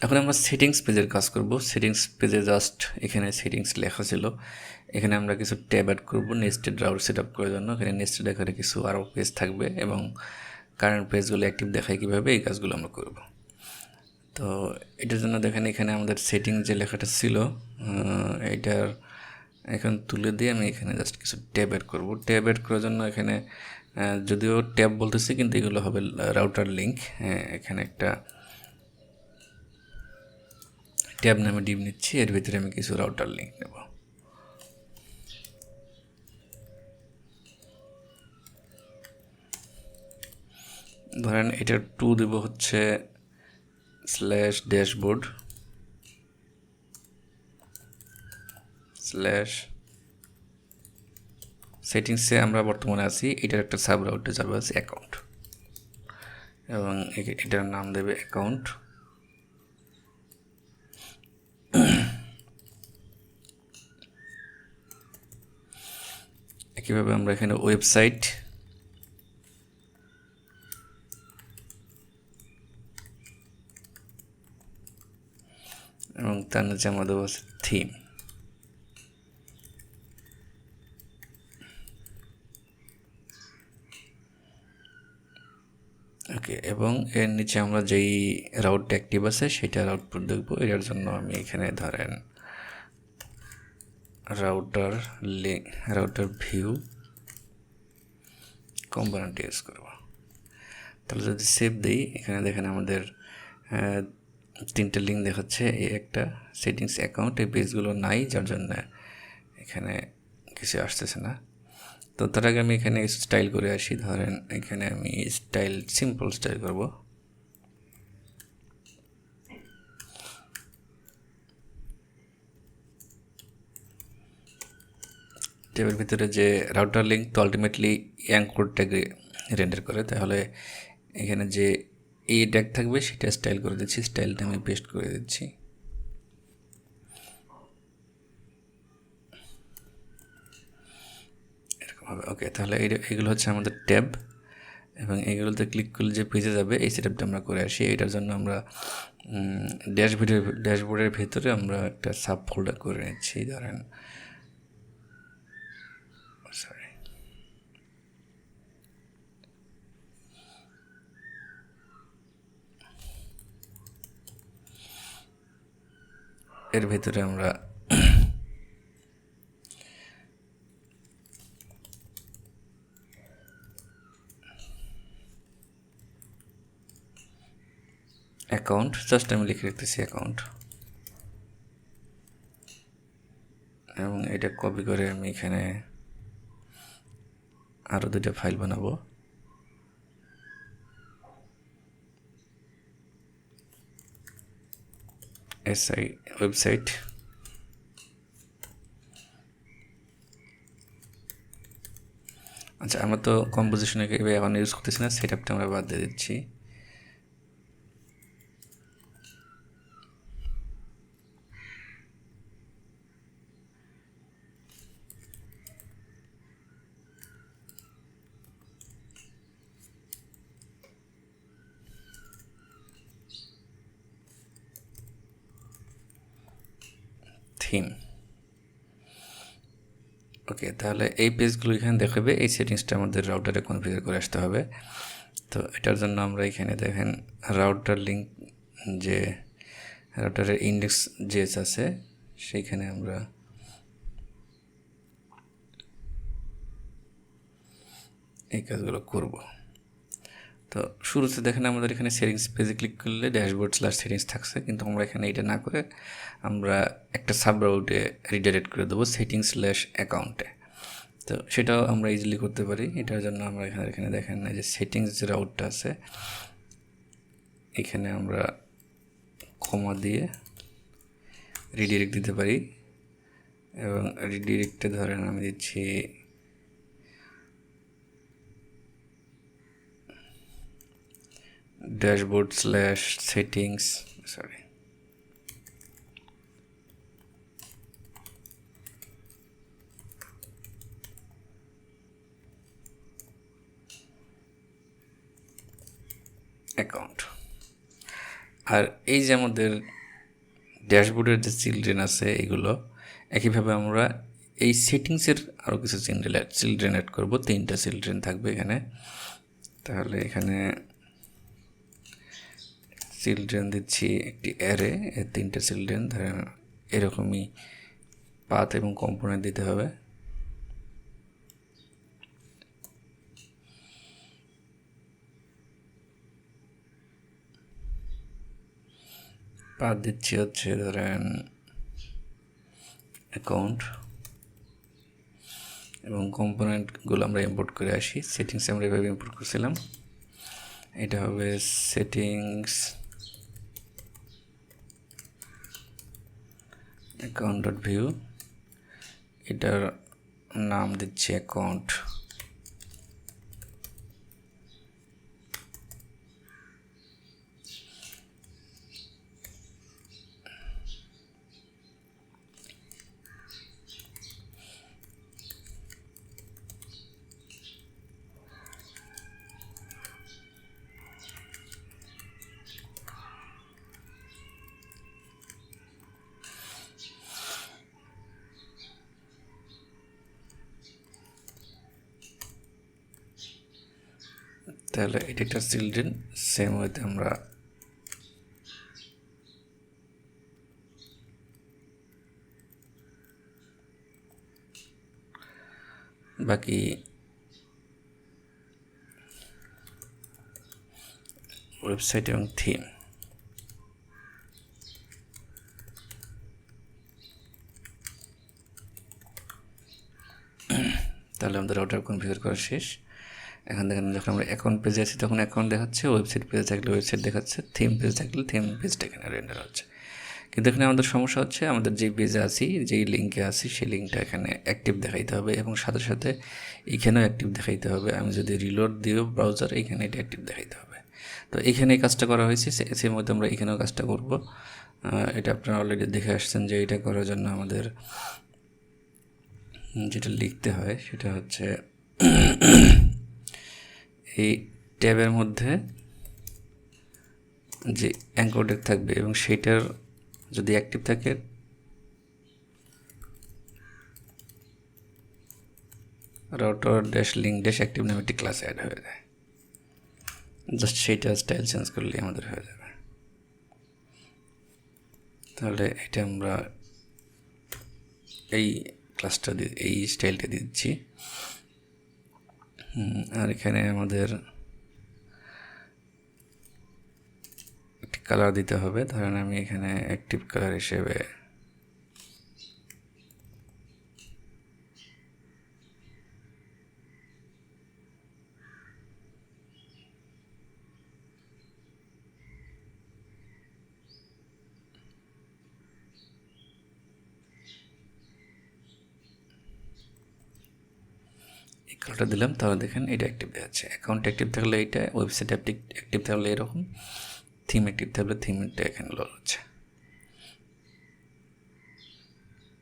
এখন আমরা সেটিংস পেজের কাজ করব। সেটিংস পেজে জাস্ট এখানে সেটিংস লেখা ছিল, এখানে আমরা কিছু ট্যাব অ্যাড করবো নেস্টেড রাউট সেট আপ করার জন্য। এখানে নেস্টেড আকারে কিছু আরও পেজ থাকবে এবং কারেন্ট পেজগুলো অ্যাক্টিভ দেখায় কীভাবে, এই কাজগুলো আমরা করব। তো এটার জন্য দেখেন এখানে আমাদের সেটিং যে লেখাটা ছিল এটার এখন তুলে দিয়ে আমি এখানে জাস্ট কিছু ট্যাব অ্যাড করবো। ট্যাব অ্যাড করার জন্য এখানে যদিও ট্যাব বলতেছি কিন্তু এগুলো হবে রাউটার লিঙ্ক। এখানে একটা ট্যাব নামে ডিভ নিচ্ছি, এর ভিতরে আমি কিছু রাউটার লিঙ্ক নেব। ধরেন এটার টু দেব হচ্ছে স্ল্যাশ ড্যাশবোর্ড স্ল্যাশ সেটিংসে আমরা বর্তমানে আছি, এটার একটা সাব রাউটে যাবে আছে অ্যাকাউন্ট এবং এটার নাম দেবে অ্যাকাউন্ট। একইভাবে আমরা এখানে ওয়েবসাইট এবং তার নিচে আমাদের আছে থিম। ওকে, এবং এর নিচে আমরা যেই রাউটটা অ্যাক্টিভ আছে সেটার আউটপুট দেখবো। এটার জন্য আমি এখানে ধরেন রাউটার ভিউ কম্পোনেন্ট ইউজ করব। তাহলে যদি সেভ দিই, এখানে দেখেন আমাদের তিনটে লিঙ্ক দেখাচ্ছে। এই একটা সেটিংস অ্যাকাউন্ট, এই পেজগুলো নাই, যার জন্য এখানে কিছু আসতেছে না। তো তার আগে আমি এখানে স্টাইল করে আসি। ধরেন এখানে আমি সিম্পল স্টাইল করব। ট্যাবের ভিতরে যে রাউটার লিঙ্ক তো আলটিমেটলি অ্যাঙ্কর ট্যাগে রেন্ডার করে, তাহলে এখানে যে এই ট্যাগ থাকবে সেটা স্টাইল করে দিচ্ছি। স্টাইলটা আমি পেস্ট করে দিচ্ছি। এরকম হবে। ওকে, তাহলে এগুলো হচ্ছে আমাদের ট্যাব এবং এগুলোতে ক্লিক করলে যে পেজে যাবে এই সেটআপটা আমরা করে আসি। এটার জন্য আমরা ড্যাশবোর্ডের ভেতরে আমরা একটা সাব ফোল্ডার করে নিচ্ছি। ধরেন সরি, এর ভেতরে আমরা অ্যাকাউন্ট জাস্ট আমি লিখে রাখতেছি অ্যাকাউন্ট, এবং এটা কপি করে আমি এখানে আরও দুটো ফাইল বানাবো। ওয়েবসাইট, আচ্ছা আমরা তো কম্পোজিশনে এখন ইউজ করতেছি না, সেটআপটা আমরা বাদ দিয়ে দিচ্ছি। থিম। ওকে, তাহলে এই পেজগুলো এখানে দেখাবে। এই সেটিংসটা আমাদের রাউটারে কনফিগার করে আসতে হবে। তো এটার জন্য আমরা এখানে দেখেন রাউটার লিঙ্ক, যে রাউটারের ইন্ডেক্স জেস আছে সেইখানে আমরা এই কাজগুলো করব। তো শুরুতে দেখেন আমাদের এখানে সেটিংস পেজে ক্লিক করলে ড্যাশবোর্ড স্ল্যাশ সেটিংস থাকছে, কিন্তু আমরা এখানে এটা না করে আমরা একটা সাব রাউটে রিডাইরেক্ট করে দেবো সেটিংস স্ল্যাশ অ্যাকাউন্টে। তো সেটাও আমরা ইজিলি করতে পারি। এটার জন্য আমরা এখানে দেখেন যে সেটিংস যে রাউটটা আছে এখানে আমরা কমা দিয়ে রিডিরেক্ট দিতে পারি, এবং রিডিরেক্টে ধরেন আমি দিচ্ছি ড্যাশবোর্ড স্ল্যাশ সেটিংস অ্যাকাউন্ট। আর এই যে আমাদের ড্যাশবোর্ডের যে চিলড্রেন আছে এগুলো একইভাবে আমরা এই সেটিংসের আরও কিছু চিলড্রেন অ্যাড করবো। 3টা চিলড্রেন থাকবে এখানে। তাহলে এখানে চিলড্রেন দিচ্ছি একটি অ্যারে, 3টা চিলড্রেন ধরেন এরকমই পাথ এবং কম্পোনেন্ট দিতে হবে। পাথ দিচ্ছি হচ্ছে ধরেন অ্যাকাউন্ট, এবং কম্পোনেন্টগুলো আমরা ইম্পোর্ট করে আসি। সেটিংস আমরা এভাবে ইম্পোর্ট করছিলাম। এটা হবে সেটিংস অ্যাকাউন্ট ডট ভিউ, এটার নাম দিচ্ছি অ্যাকাউন্ট। তাহলে এটা একটা চিলড্রেন। সেম ওয়েতে আমরা বাকি ওয়েবসাইট এবং থিম, তাহলে আমাদের রাউটার কনফিগার করা শেষ। এখন দেখেন যখন আমরা অ্যাকাউন্ট পেজে আছি তখন অ্যাকাউন্ট দেখাচ্ছে, ওয়েবসাইট পেজে থাকলে ওয়েবসাইট দেখাচ্ছে, থিম পেজ থাকলে থিম পেজটা এখানে রেন্ডার হচ্ছে। কিন্তু এখানে আমাদের সমস্যা হচ্ছে, আমাদের যেই পেজে আছি, যেই লিঙ্কে আছি, সেই লিঙ্কটা এখানে অ্যাক্টিভ দেখাইতে হবে এবং সাথে সাথে এখানেও অ্যাক্টিভ দেখাইতে হবে। আমি যদি রিলোড দিও ব্রাউজার, এখানে এটা অ্যাক্টিভ দেখাইতে হবে। তো এখানে এই কাজটা করা হয়েছে, সেই মধ্যে আমরা এখানেও কাজটা করব। এটা আপনারা অলরেডি দেখে আসছেন যে এটা করার জন্য আমাদের যেটা লিখতে হয় সেটা হচ্ছে এই ট্যাবের মধ্যে যে অ্যাঙ্কর ট্যাগ থাকবে এবং সেটার যদি অ্যাক্টিভ থাকে router dash link dash active নামে একটি ক্লাস অ্যাড হয়ে যায়। জাস্ট সেইটা স্টাইল চেঞ্জ করলেই আমাদের হয়ে যাবে। তাহলে এটা আমরা এই ক্লাসটা দিয়ে এই স্টাইলটা দিচ্ছি। আর এখানে আমাদের একটি কালার দিতে হবে। ধরেন আমি এখানে অ্যাক্টিভ কালার হিসেবে এই কালারটা দিলাম। তাহলে দেখেন এটা অ্যাক্টিভ দেখাচ্ছে। অ্যাকাউন্ট অ্যাক্টিভ থাকলে এইটা, ওয়েবসাইট অ্যাক্টিভ থাকলে এরকম, থিম অ্যাক্টিভ থাকলে থিমটা এখানে লোড হচ্ছে।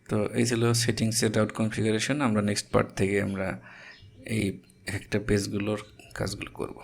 তো এই ছিল সেটিংসের রাউট কনফিগারেশন। আমরা নেক্সট পার্ট থেকে আমরা এই একটা পেজগুলোর কাজগুলো করব।